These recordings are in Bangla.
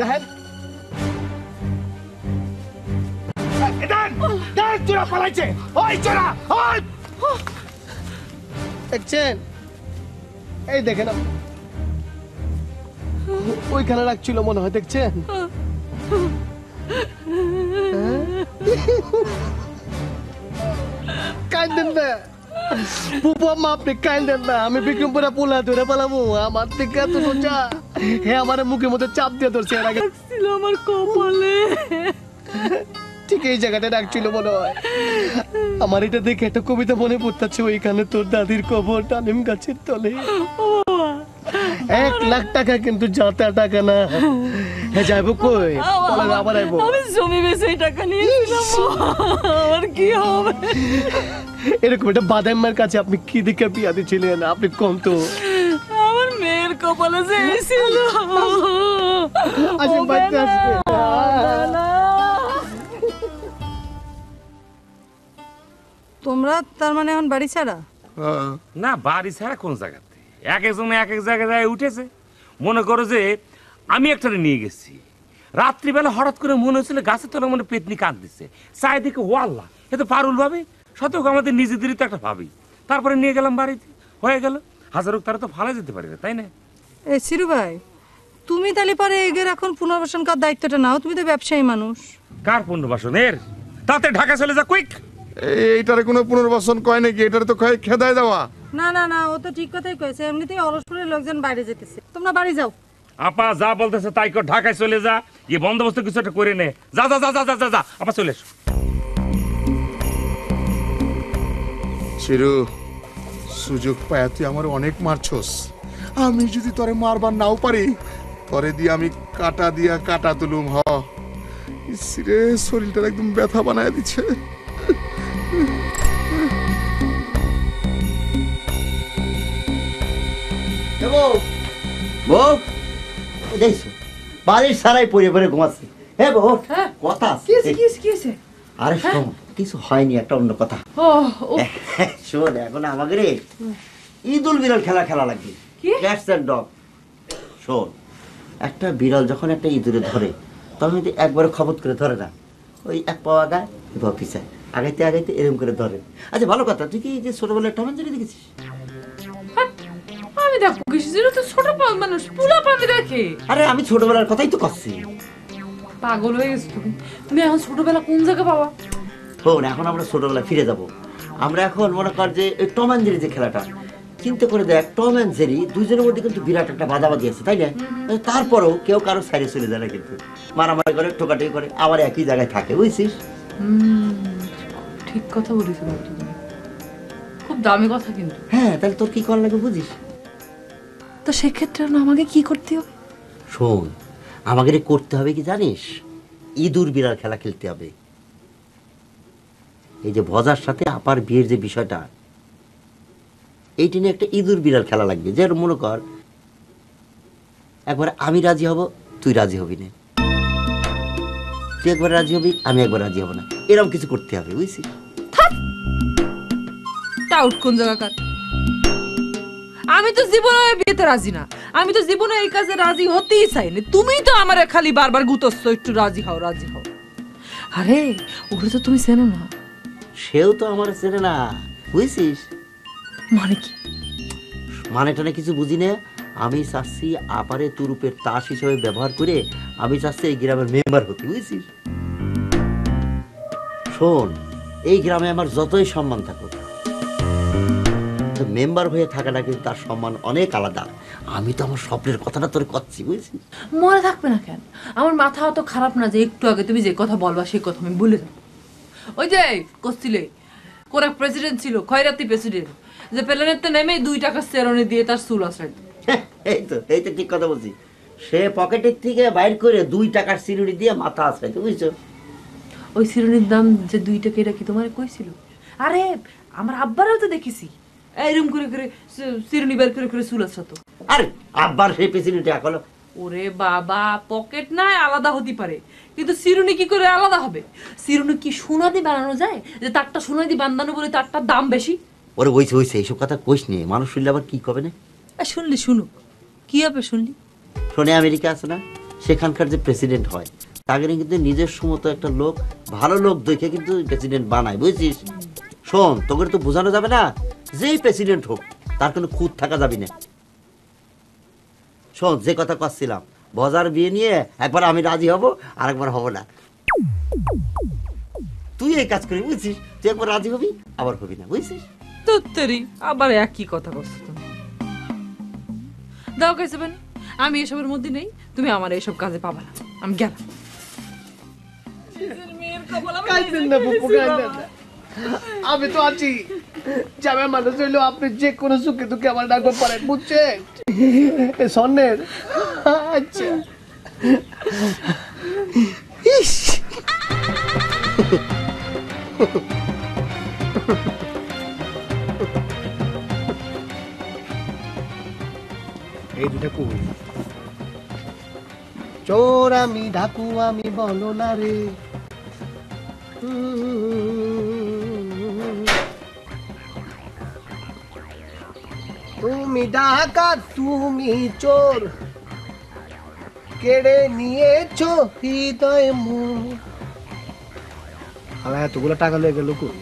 দেখেন চোরা পালাইছে, ওই চোরা, ওই দেখছেন? এই দেখেন ওইখানে রাখছিল মনে হয়, দেখছেন? কাঁদেন না বুবু আম্মা, আপনি কাঁদেন না। আমি বিক্রমপুরা পোলা ধরে পালাবো, আমার থেকে এত সোজা। হ্যাঁ, আমার মুখের মধ্যে চাপ দিয়ে ধরছে এর আগে আমার কপালে। ঠিক এই জায়গাটা ডাকছিল মনে হয়। আমার এটা দেখে একটা কবিতা মনে পড়তেছে, ওইখানে তোর দাদির কবর ডালিম গাছের তলে। 1 লাখ টাকা কিন্তু যাতা টাকা না। হ্যাঁ, যাইবো কই? আবার আইবো। আমি জমি বেচে টাকা নিয়েছিলাম, আমার কি হবে? এরকম একটা বাদামের কাছে আপনি কি দিকে বিয়া দিছিলেন? আপনি কোন তো আমার মেয়ের কপালে যে ছিল। আসেন বাইতে আসবে। তোমরা তার মানে এখন বাড়ি ছাড়া? না, বাড়ি ছাড়া কোন জায়গাতে, এক একজন এক এক জায়গায় উঠেছে। মনে করো যে আমি একটা নিয়ে গেছি, রাত্রিবেলা হঠাৎ করে মনে হচ্ছিল গাছের তলা মনে পেতনি কাঁদ দিচ্ছে, চারিদিকে ওয়াল্লা, এ তো পারুল ভাবে, সত্যি আমাদের নিজেদেরই তো একটা ভাবি। তারপরে নিয়ে গেলাম বাড়িতে, হয়ে গেল। হাজার হোক তারা তো ফালা যেতে পারে না, তাই না? এ সিরু ভাই, তুমি তাহলে পরে এগের এখন পুনর্বাসন করার দায়িত্বটা নাও, তুমি তো ব্যবসায়ী মানুষ। কার পুনর্বাসন? এর তাতে ঢাকা চলে যা, কুইক। এইটারে কোনো পুনর্বাসন কয় নাকি? এটারে তো কয় খেদায় দেওয়া। না না না, ও তো ঠিক কথাই কয়েছে, এমনিতেই অলসপুরের লোকজন বাইরে যেতেছে, তোমরা বাড়ি যাও। আপা যা বলতেছে তাই কর, ঢাকায় চলে যা, এই বন্দোবস্ত কিছু একটা করে নে। যা যা যা যা যা যা, আপা চলে এসো। চিরু, সুযোগ পায় তুই আমার অনেক মারছস। আমি যদি তোরে মারবার নাও পারি, তোরে দিয়ে আমি কাটা দিয়া কাটা তুলুম। রে, শরীরটা একদম ব্যথা বানায় দিচ্ছে। দেখছো বাড়ির সারাই পরে পরে ঘুমাচ্ছে। হ্যাঁ বউ, কথা আরে শোন, কিছু হয়নি, একটা অন্য কথা। শোন, এখন আমাকে রে ঈদুল বিড়াল খেলা লাগবে, ক্যাটস এন্ড ডগ। শোন, একটা বিড়াল যখন একটা ইঁদুরে ধরে, তখন যদি একবারে খবর করে ধরে না, ওই এক পাওয়া গায় পিছায় আগাইতে আগাইতে এরকম করে ধরে। আচ্ছা ভালো কথা, তুই কি যে ছোটবেলায় টম এন্ড জেরি দেখেছিস? আমি দেখো তো ছোট মানুষ পুলা পাবে দেখে। আরে আমি ছোটবেলার কথাই তো করছি। পাগল হয়ে গেছো তুমি, তুমি এখন ছোটবেলা কোন জায়গায় পাবা? শোন, এখন আমরা ছোটবেলায় ফিরে যাব। আমরা এখন মনে কর যে টম এন্ড জেরি যে খেলাটা, চিন্তা করে দেখ, টম এন্ড জেরি দুইজনের মধ্যে কিন্তু বিরাট একটা বাদাবাদি আছে, তাই না? তারপরেও কেউ কারো সাইডে চলে যায় না, কিন্তু মারামারি করে, ঠোকাঠুকি করে, আবার একই জায়গায় থাকে, বুঝছিস? ঠিক কথা বলেছো তুমি, খুব দামি কথা কিন্তু। হ্যাঁ, তাহলে তোর কি করা লাগে বুঝিস? তো সেক্ষেত্রে আমাকে কি করতে হবে? শোন, আমাকে করতে হবে কি জানিস? ইঁদুর বিড়াল খেলা খেলতে হবে। এই যে ভজার সাথে আপার বিয়ের যে বিষয়টা, এইটা নিয়ে একটা ইঁদুর বিড়াল খেলা লাগবে। যে মনে কর, একবার আমি রাজি হব, তুই রাজি হবি না, তুই একবার রাজি হবি, আমি একবার রাজি হব না, এরকম কিছু করতে হবে, বুঝছিস? টাউট কোন জায়গাকার? আমি তো জীবনে বিয়েতে রাজি না, আমি তো জীবনে এই কাজে রাজি হতেই চাই না। তুমি তো আমার খালি বারবার গুতচ্ছ একটু রাজি হও রাজি হও। আরে ওরে তো তুমি চেনো না। সেও তো আমার চেনে না, বুঝছিস? মানে কি? মানেটা না কিছু বুঝি না। আমি চাচ্ছি আপারে তুরুপের তাস হিসেবে ব্যবহার করে আমি চাচ্ছি এই গ্রামের মেম্বার হতে, বুঝছিস? শোন, এই গ্রামে আমার যতই সম্মান থাকুক, মেম্বার হয়ে থাকাটা কিন্তু তার সম্মান অনেক আলাদা। আমি তো আমার স্বপ্নের কথাটা তোর করছি, বুঝছিস? মনে থাকবে না কেন? আমার মাথা অত খারাপ না যে একটু আগে তুমি যে কথা বলবা সেই কথা আমি বলে দেব। ওই যে কস্তিলে কোন এক প্রেসিডেন্ট ছিল, খয়রাতি প্রেসিডেন্ট, যে প্লেনেতে নেমে 2 টাকা সেরনি দিয়ে তার চুল আসাই। এই তো ঠিক কথা বলছি। সে পকেটের থেকে বাইর করে 2 টাকার সিরুনি দিয়ে মাথা আছড়াইতো, বুঝছো? ওই সিরুনির দাম যে 2 টাকা, এটা কি তোমার কইছিল? আরে আমার আব্বারও তো দেখেছি এইরকম করে করে সিরুনি বের করে করে চুল আছড়াতো। আরে আব্বার সেই প্রেসিডেন্ট হলো। ওরে বাবা, পকেট নাই আলাদা হতে পারে, কিন্তু সিরুনি কি করে আলাদা হবে? সিরুনি কি সোনা দিয়ে বানানো যায় যে তারটা সোনা দিয়ে বাঁধানো বলে তারটার দাম বেশি? ওরে হইছে এইসব কথা কইস নি, মানুষ শুনলে আবার কি কবে না। শুনলি শুনুক, কি হবে শুনলি? শোনে আমেরিকা আছে না, সেখানকার যে প্রেসিডেন্ট হয় তাকে কিন্তু নিজস্ব মতো একটা লোক, ভালো লোক দেখে কিন্তু প্রেসিডেন্ট বানায়, বুঝছিস? শোন, তোকে তো বোঝানো যাবে না, যেই প্রেসিডেন্ট হোক তার কোনো খুঁত থাকা যাবে না। শোন, যে কথা করছিলাম, বজার বিয়ে নিয়ে একবার আমি রাজি হব আর একবার হব না। তুই এই কাজ করি, বুঝছিস? তুই একবার রাজি হবি আবার হবি না, বুঝছিস? তোত্তরি আবার একই কথা বলছো তুমি। দাও কাছে বানি, আমি এসবের মধ্যে নেই, তুমি আমার এইসব কাজে পাবা না, আমি গেলাম। কাঁদবেন না ফুপু, কাঁদবেন না। আমি তো আছি, জামাই মানুষ হইলো, আপনি যে কোনো সুখে দুঃখে আমার ডাকতে পারেন, বুঝছেন? স্বর্ণের আচ্ছা। ইস, এই দুটা কই? চোর আমি, ডাকু আমি, বলো না রে। তুমি ডাকাত, তুমি চোর, কেড়ে নিয়েছো হৃদয় মোর। আমার এতগুলো টাকা লেগে গেল কই?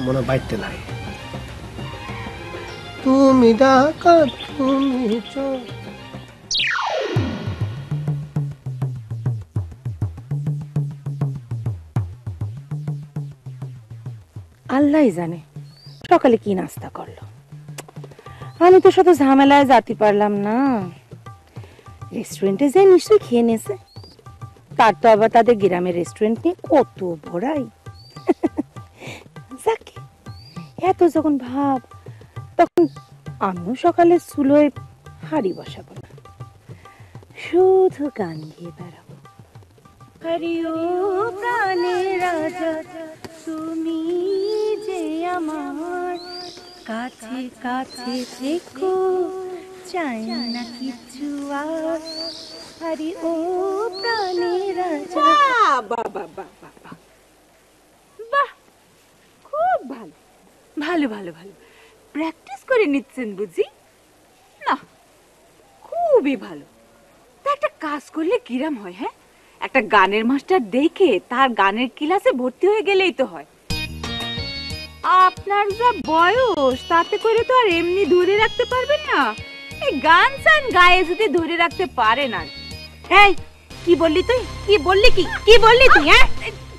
মনে হয় বাইতে নাই। তুমি ডাকাত, তুমি চোর। আল্লাহ জানে সকালে কি নাস্তা করলো। আমি তো শুধু ঝামেলায় যেতে পারলাম না। রেস্টুরেন্টে যে নিশ্চয়ই খেয়ে নেছে। তার তো আবার তাদের গ্রামের রেস্টুরেন্ট নিয়ে কত বড়াই। যাকে এত যখন ভাব, তখন আমিও সকালে চুলোয় হাড়ি বসাবো না, শুধু গান গিয়ে বেড়াবো। হরি ও প্রাণের রাজা, তুমি যে আমার কাছে কাছে থেকো, চাই না কিছু আর। হরি ও প্রাণের রাজা। বাহ বাহ বাহ বাহ বাহ বাহ, খুব ভালো, ভালো ভালো ভালো। প্র্যাকটিস করে নিচ্ছেন বুঝি? না, খুবই ভালো। তা একটা কাজ করলে কিরাম হয়? হ্যাঁ, একটা গানের মাস্টার দেখে তার গানের ক্লাসে ভর্তি হয়ে গেলেই তো হয়। আপনার যা বয়স, তাতে করে তো আর এমনি ধরে রাখতে পারবেন না। এই গান সান গায়ে যদি ধরে রাখতে পারেন আর। এই কি বললি তুই? কি বললি? কি বললি তুই? হ্যাঁ,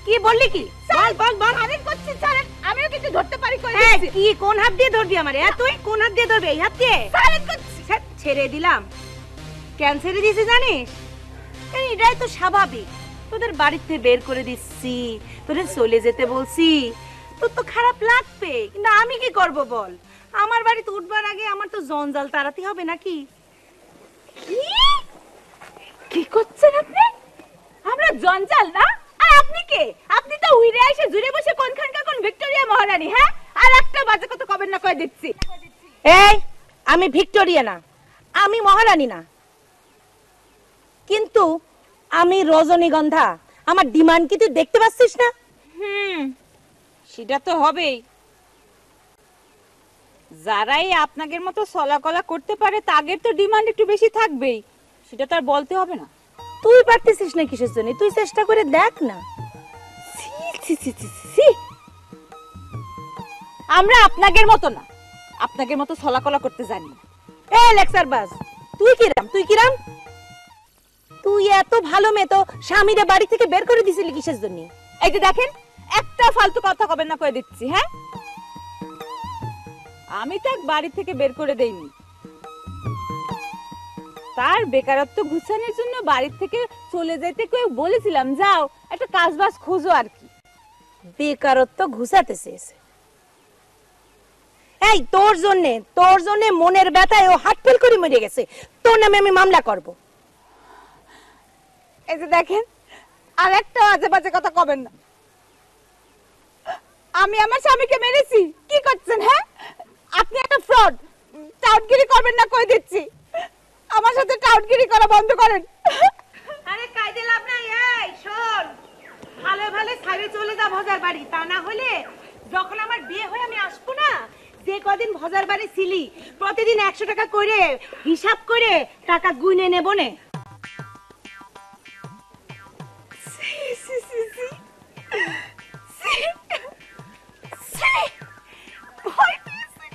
কি বললি? কি বল বল বল। আরে করছিস স্যার, আমিও কিছু ধরতে পারি কই? কি কোন হাত দিয়ে ধরবি আমারে? তুই কোন হাত দিয়ে ধরবি? এই হাত দিয়ে? স্যার করছিস, ছেড়ে দিলাম। কেন ছেড়ে দিয়েছিস জানিস? এটাই তো স্বাভাবিক। তোদের বাড়িতে বের করে দিচ্ছি, তোদের চলে যেতে বলছি, তোর তো খারাপ লাগবে, কিন্তু আমি কি করব বল? আমার বাড়িতে উঠবার আগে আমার তো জঞ্জাল তাড়াতে হবে নাকি? কি করছেন আপনি? আমরা জঞ্জাল না? আর আপনি কে? আপনি তো উইরে এসে জুড়ে বসে কোনখানকার কোন ভিক্টোরিয়া মহারানী। হ্যাঁ, আর একটা বাজে কথা কবেন না কয়ে দিচ্ছি। এই, আমি ভিক্টোরিয়া না, আমি মহারানী না, কিন্তু আমি রজনীগন্ধা। আমার ডিমান্ড কি তুই দেখতে পাচ্ছিস না? সেটা তো হবেই। যারাই আপনাদের মতো চলাকলা করতে পারে তাদের তো ডিমান্ড একটু বেশি থাকবেই, সেটা তো আর বলতে হবে না। তুই পারতেছিস না কিসের জন্য? তুই চেষ্টা করে দেখ না। আমরা আপনাদের মতো না, আপনাদের মতো চলাকলা করতে জানি না। এ লেকচার বাস, তুই কিরাম? তুই কিরাম? তুই এত ভালো মেয়ে, তো স্বামীরে বাড়ি থেকে বের করে দিছিলি কিসের জন্য? এই যে দেখেন, একটা ফালতু কথা কবেন না কয়ে দিচ্ছি। হ্যাঁ, আমি তো বাড়ি থেকে বের করে দেইনি, তার বেকারত্ব ঘুচানোর জন্য বাড়ি থেকে চলে যেতে কেউ বলেছিলাম, যাও একটা কাজ বাজ খোঁজো আর কি। বেকারত্ব ঘুচাতে চেয়েছে? এই তোর জন্য মনের ব্যথায় ও হার্ট ফেল করে মরে গেছে। তোর নামে আমি মামলা করব। এই যে দেখেন, আর একটা আজে বাজে কথা কবেন না। আমি আমার স্বামীকে মেরেছি? কি করছেন? হ্যাঁ, আপনি একটা ফ্রড। টাউটগিরি করবেন না কই দিচ্ছি। আমার সাথে টাউটগিরি করা বন্ধ করেন। আরে কাইদে লাভ নাই। এই শোন, ভালো ভালো ছাইরে চলে যা ভজার বাড়ি, তা না হলে যখন আমার বিয়ে হয়ে আমি আসবো না, যে কদিন ভজার বাড়ি ছিলি প্রতিদিন 100 টাকা করে হিসাব করে টাকা গুনে নেব নে। ভয় পেয়েছে।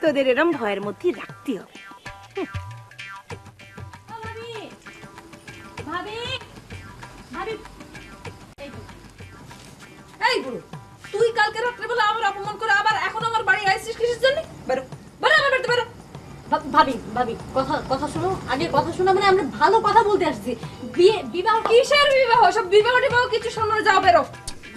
তোদের এরম ভয়ের মধ্যে রাখতে হবে। এই বুড়ো, তুই কালকে রাত্রে বেলা আমার অপমান করে আবার এখন আমার বাড়ি আইছিস কিসের জন্য? বেরো বেরো আমার বাড়িতে বেরো। ভাবি ভাবি কথা কথা শোনো, আগে কথা শোনো, মানে আমরা ভালো কথা বলতে আসছি। বিয়ে বিবাহ কিসের বিবাহ? সব বিবাহ টিবাহ কিছু শোনো, যাও বেরো।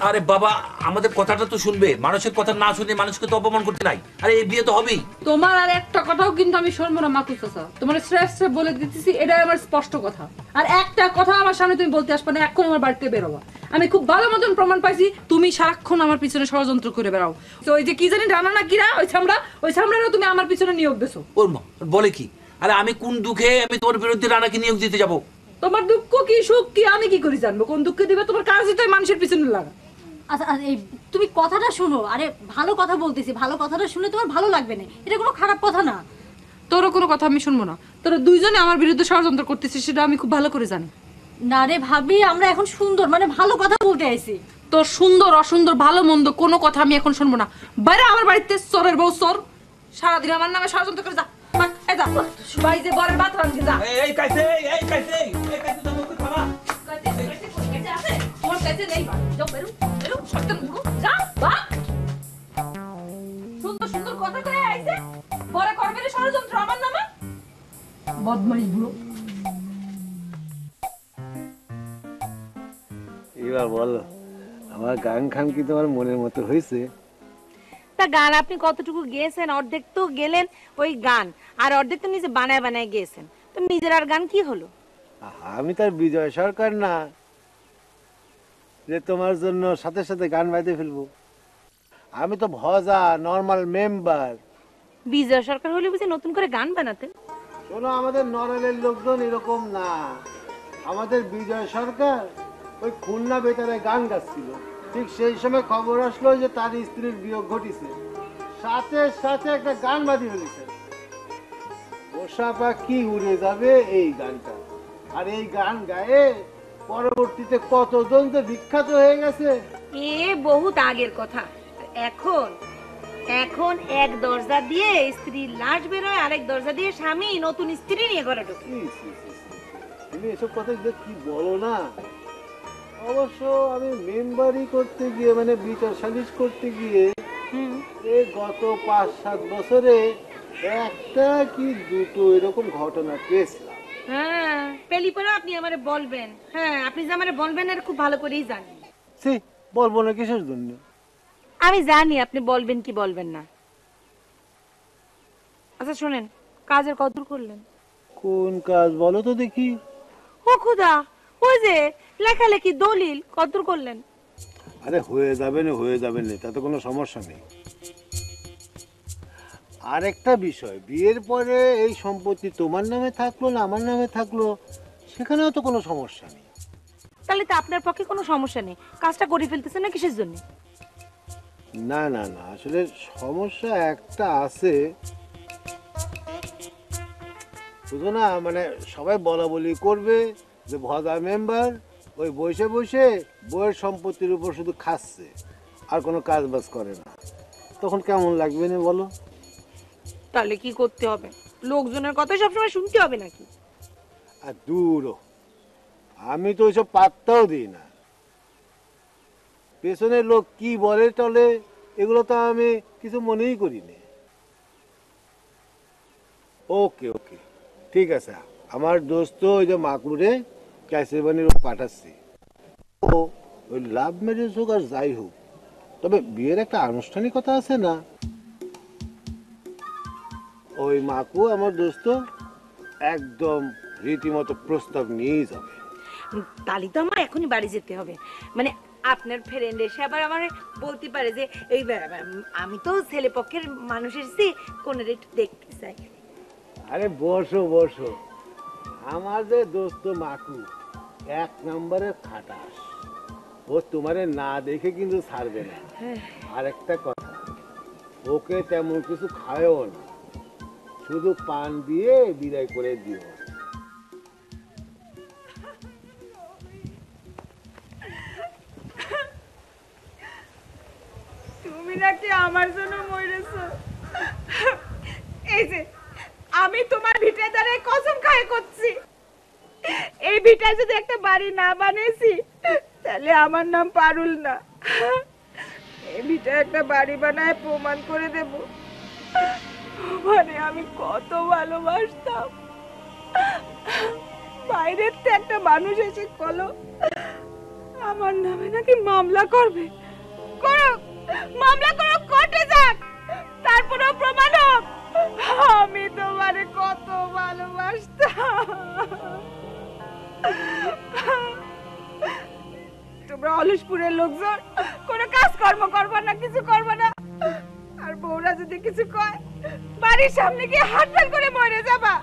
আরে বাবা, আমাদের কথাটা তো শুনবে। মানুষের কথা না শুনে মানুষকে তো অপমান করতে নাই। আরে এই বিয়ে তো হবেই। তোমার আর একটা কথাও কিন্তু আমি শুনবো না মাকুস চাচা, তোমার শ্রেষ্ঠ বলে দিতেছি, এটাই আমার স্পষ্ট কথা। আর একটা কথা আমার সামনে তুমি বলতে আসবে না, এখন আমার বাড়িতে বেরোবা। আমি খুব ভালো মতন প্রমাণ পাইছি তুমি সারাক্ষণ আমার পিছনে ষড়যন্ত্র করে বেড়াও। তো ওই যে কি জানি রানা না কিরা, ওই ছামড়ারও তুমি আমার পিছনে নিয়োগ দেছো। ওর মা বলে কি? আরে আমি কোন দুঃখে আমি তোমার বিরুদ্ধে রানাকে নিয়োগ দিতে যাব? তোমার দুঃখ কি সুখ কি আমি কি করে জানবো? কোন দুঃখে দিবে? তোমার কাজই তো মানুষের পিছনে লাগা। আচ্ছা এই তুমি কথাটা শোনো। আরে ভালো কথা বলতেছি, ভালো কথাটা শুনে তোমার ভালো লাগবে না, এটা কোনো খারাপ কথা না। তোরও কোনো কথা আমি শুনবো না। তোরা দুইজনে আমার বিরুদ্ধে ষড়যন্ত্র করতেছিস, সেটা আমি খুব ভালো করে জানি। না রে ভাবি, আমরা এখন সুন্দর মানে ভালো কথা বলতে আইছি। তোর সুন্দর অসুন্দর ভালো মন্দ কোনো কথা আমি এখন শুনবো না। বাইরে আমার বাড়িতে চোরের বউ চোর, সারাদিন আমার নামে ষড়যন্ত্র করে যা। এই যা বাড়ি যে বরের বাত রাঁধতে যা। এই কাইছে তো মুখ খাবা। তোমার কাছে নেই, যাও বেরো বেরো, শয়তান বুড়ো, যা বা। সুন্দর সুন্দর কথা কয়ে আইছে, বরে করবে রে ষড়যন্ত্র আমার নামে, বদমাইশ বুড়ো। এবার বলো, আমার গান খান কি তোমার মনের মতো হয়েছে? তা গান আপনি কতটুকু গেয়েছেন? অর্ধেক তো গেলেন ওই গান, আর অর্ধেক তো নিজে বানায় বানায় গেয়েছেন। তো নিজের আর গান কি হলো? আমি তার বিজয় সরকার না যে তোমার জন্য সাথে সাথে গান বাজতে ফেলবো। আমি তো ভজা নরমাল মেম্বার। বিজয় সরকার হলে বুঝি নতুন করে গান বানাতেন? শোনো, আমাদের নড়াইলের লোকজন এরকম না। আমাদের বিজয় সরকার ওই খুলনা বেতারে গান গাচ্ছিল, ঠিক সেই সময় খবর আসলো যে তার স্ত্রীর বিয়োগ ঘটিছে, সাথে সাথে একটা গান বাজিয়ে ফেলেছে। পোষা পাখি উড়ে যাবে এই গানটা। আর এই গান গায়ে পরবর্তীতে কতজন তো বিখ্যাত হয়ে গেছে। এ বহুত আগের কথা। এখন এখন এক দরজা দিয়ে স্ত্রীর লাশ বেরোয়, আরেক দরজা দিয়ে স্বামী নতুন স্ত্রী নিয়ে ঘরে ঢোকে। তুমি এসব কথা কি বলো না? অবশ্য আমি মেম্বারি করতে গিয়ে মানে বিচার সালিশ করতে গিয়ে এই গত 5-7 বছরে একটা কি দুটো এরকম ঘটনা পেয়েছিলাম। হ্যাঁ, পেলি পরে আপনি আমারে বলবেন। হ্যাঁ, আপনি যে আমারে বলবেন আর খুব ভালো করেই জানি। সে বলবো না কিসের জন্য? আমি জানি আপনি বলবেন কি বলবেন না। আচ্ছা শোনেন, কাজের কদর করলেন? কোন কাজ বলো তো দেখি। ও খুদা, ওই যে লেখালেখি দলিল কদর করলেন? আরে হয়ে যাবে না, তাতে কোনো সমস্যা নেই। আরেকটা বিষয়, বিয়ের পরে এই সম্পত্তি তোমার নামে থাকলো না আমার নামে থাকলো, সেখানেও তো কোনো সমস্যা নেই। তাহলে তো আপনার পক্ষে কোনো সমস্যা নেই, কাজটা করে ফেলতেছেন না কিসের জন্য? না না না, আসলে সমস্যা একটা আছে। শুধু না, মানে সবাই বলা বলি করবে যে ভজা মেম্বার ওই বসে বসে বইয়ের সম্পত্তির উপর শুধু খাচ্ছে আর কোনো কাজ বাজ করে না। তখন কেমন লাগবে না বলো? তাহলে কি করতে হবে? লোকজনের কথা সবসময় শুনতে হবে নাকি? আর দূরও, আমি তো ওইসব পাত্তাও দিই না। পেছনের লোক কি বলে টলে এগুলো তো আমি কিছু মনেই করি না। ওকে ওকে, ঠিক আছে। আমার দোস্ত ওই যে মাকুরে ক্যাসেবানির পাঠাচ্ছি। ও ওই লাভ ম্যারেজ হোক আর যাই হোক, তবে বিয়ের একটা আনুষ্ঠানিকতা আছে না? ওই মাকু আমার দোস্ত একদম রীতিমতো প্রস্তাব নিয়েই যাবে। তাহলে তো আমার এখনই বাড়ি যেতে হবে। মানে আপনার ফ্রেন্ড এসে আবার আমার বলতে পারে যে এই আমি তো ছেলে পক্ষের মানুষ এসেছি, কোনের একটু দেখতে চাই। আরে বসো বসো, আমার যে দোস্ত মাকু 1 নম্বরের খাটাস, ও তোমারে না দেখে কিন্তু ছাড়বে না। আর একটা কথা, ওকে তেমন কিছু খায়ও না, শুধু পান দিয়ে বিদায় করে দিও। তুমি নাকি আমার জন্য মরেছো? এই যে আমি তোমার ভিটায় দাঁড়িয়ে কসম খাই করছি, এই ভিটায় যদি একটা বাড়ি না বানিয়েছি তাহলে আমার নাম পারুল না। এই ভিটায় একটা বাড়ি বানায় প্রমাণ করে দেব মানে আমি কত ভালোবাসতাম। বাইরের তো একটা মানুষ এসে বলো আমার নামে নাকি মামলা করবে। করুক, মামলা করুক, কোর্টে যাক, তারপরেও প্রমাণ হোক আমি তোমারে কত ভালোবাসতাম। তোমরা অলসপুরের লোকজন কোনো কাজ কর্ম করবা না, কিছু করবা না, আর বউরা যদি কিছু কয় বাড়ির সামনে গিয়ে হাততাল করে মরে যাবা।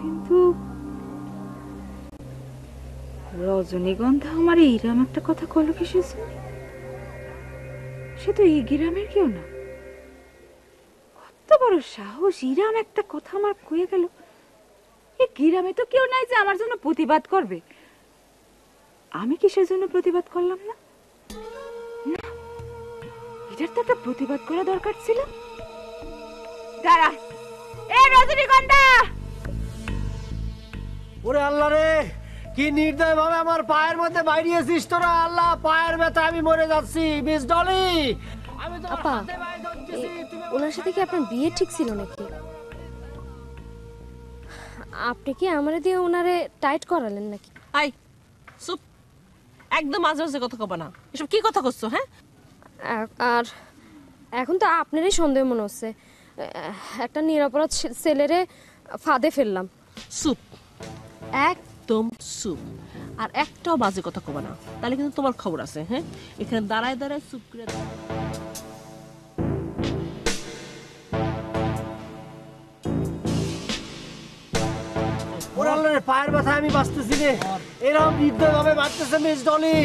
কিন্তু রজনীগন্ধা আমার এইরাম একটা কথা কল কিসের জন্য? সে তো এই গ্রামের কেউ না, কত বড় সাহস ইরাম একটা কথা আমার কয়ে গেল। এই গ্রামে তো কেউ নাই যে আমার জন্য প্রতিবাদ করবে। আমি কিসের জন্য প্রতিবাদ করলাম না? না, এটার তো একটা প্রতিবাদ করা দরকার ছিল। দাঁড়া, এ রজনীগন্ধা! ওরে আল্লাহ রে, কি নির্দয় ভাবে আমার পায়ের মধ্যে বাইরিয়েছিস তোরা। আল্লাহ, পায়ের ব্যথা আমি মরে যাচ্ছি। মিস ডলি, আমি তো আপা, ওনার সাথে কি আপনার বিয়ে ঠিক ছিল নাকি? আপনি কি আমারে দিয়ে ওনারে টাইট করালেন নাকি? আই চুপ, একদম মাঝে মাঝে কথা কবা না। এসব কি কথা করছো? হ্যাঁ, আর এখন তো আপনারই সন্দেহ মনে হচ্ছে। একটা নিরপরাধ ছেলেরে ফাঁদে ফেললাম। চুপ, একদম চুপ, আর একটাও বাজে কথা কবা না, তাহলে কিন্তু তোমার খবর আছে। হ্যাঁ, এখানে দাঁড়ায় দাঁড়ায় চুপ করে ওরে আল্লাহ রে, পায়ের ব্যথা আমি বাঁচতেছি রে। এরকম নির্দয় ভাবে মারতেছে মিস ডলি।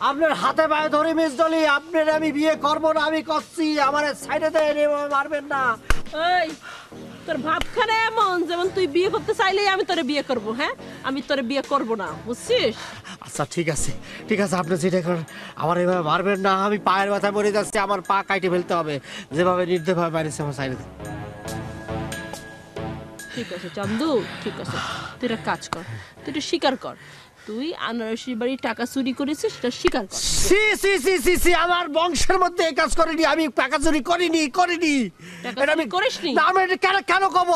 আপনার হাতে পায়ে ধরে মিস ডলি, আপনার আমি বিয়ে করবো না, আমি করছি। আমার সাইডে দেয় মারবেন না। এই, তোর ভাবখানে এমন যেমন তুই বিয়ে করতে চাইলেই আমি তোরে বিয়ে করব। হ্যাঁ, আমি তোরে বিয়ে করব না, বুঝছিস? আচ্ছা ঠিক আছে, ঠিক আছে, আপনি যেটা করেন, আমার এভাবে মারবেন না। আমি পায়ের ব্যথায় মরে যাচ্ছি, আমার পা কাটে ফেলতে হবে। যেভাবে নির্দয়ভাবে মারিছে আমার সাইডে। ঠিক আছে চান্দু, ঠিক আছে, তুই একটা কাজ কর, তুই এটা স্বীকার কর, তুই আনারসির বাড়ির টাকা চুরি করেছিস, সেটা স্বীকার কর। সি সি সি সি সি, আমার বংশের মধ্যে এই কাজ করিনি, আমি টাকা চুরি করিনি। এটা আমি করিসনি? না, আমি এটা কেন কব?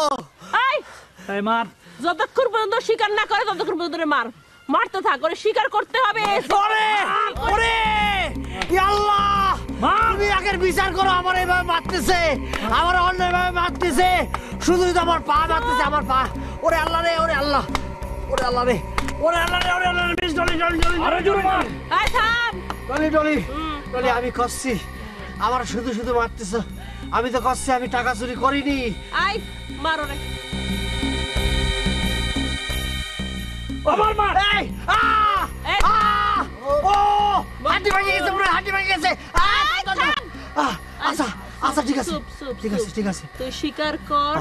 এই মার, যতক্ষণ পর্যন্ত স্বীকার না করে ততক্ষণ পর্যন্ত মার, মারতে থাক, করে স্বীকার করতে হবে। ওরে ওরে, ইয়া আল্লাহ, তুমি আগের বিচার করো। আমার এইভাবে মারতেছে, আমার অন্যভাবে মারতেছে, শুধুই তো আমার পা মারতেছে, আমার পা। ওরে আল্লাহ রে, ওরে আল্লাহ, ওরে আল্লাহ রে, ওরে আল্লাহ রে, ওরে আল্লাহ রে, মিস ডলি ডলি ডলি, আরে জোরে মার। এই থাম, ডলি ডলি ডলি, আমি করছি, আমার শুধু শুধু মারতেছ। আমি তো করছি, আমি টাকা চুরি করিনি। আই মারো রে। আমার মা, এই ও হাঁটি ভেঙে গেছে, পুরো হাঁটি ভেঙে গেছে। আচ্ছা আচ্ছা, ঠিক আছে, ঠিক আছে, ঠিক আছে, তুই স্বীকার কর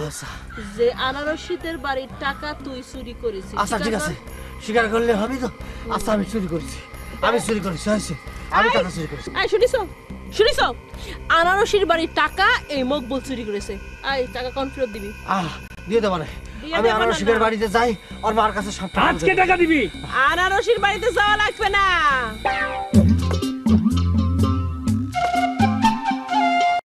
যে আনারসিদের বাড়ির টাকা তুই চুরি করেছিস। আচ্ছা ঠিক আছে, স্বীকার করলে হবে তো? আচ্ছা, আমি চুরি করেছি, আমি চুরি করেছি, হয়েছে, আমি টাকা চুরি করেছি। এই শুনিস, শুনিস, আনারসির বাড়ির টাকা এই মকবুল চুরি করেছে। এই টাকা কোন ফেরত দিবি? দিয়ে দেবো না, আমি আনারসির বাড়িতে যাই, ওর মার কাছে সব টাকা। আজকে টাকা দিবি? আনারসির বাড়িতে যাওয়া লাগবে না।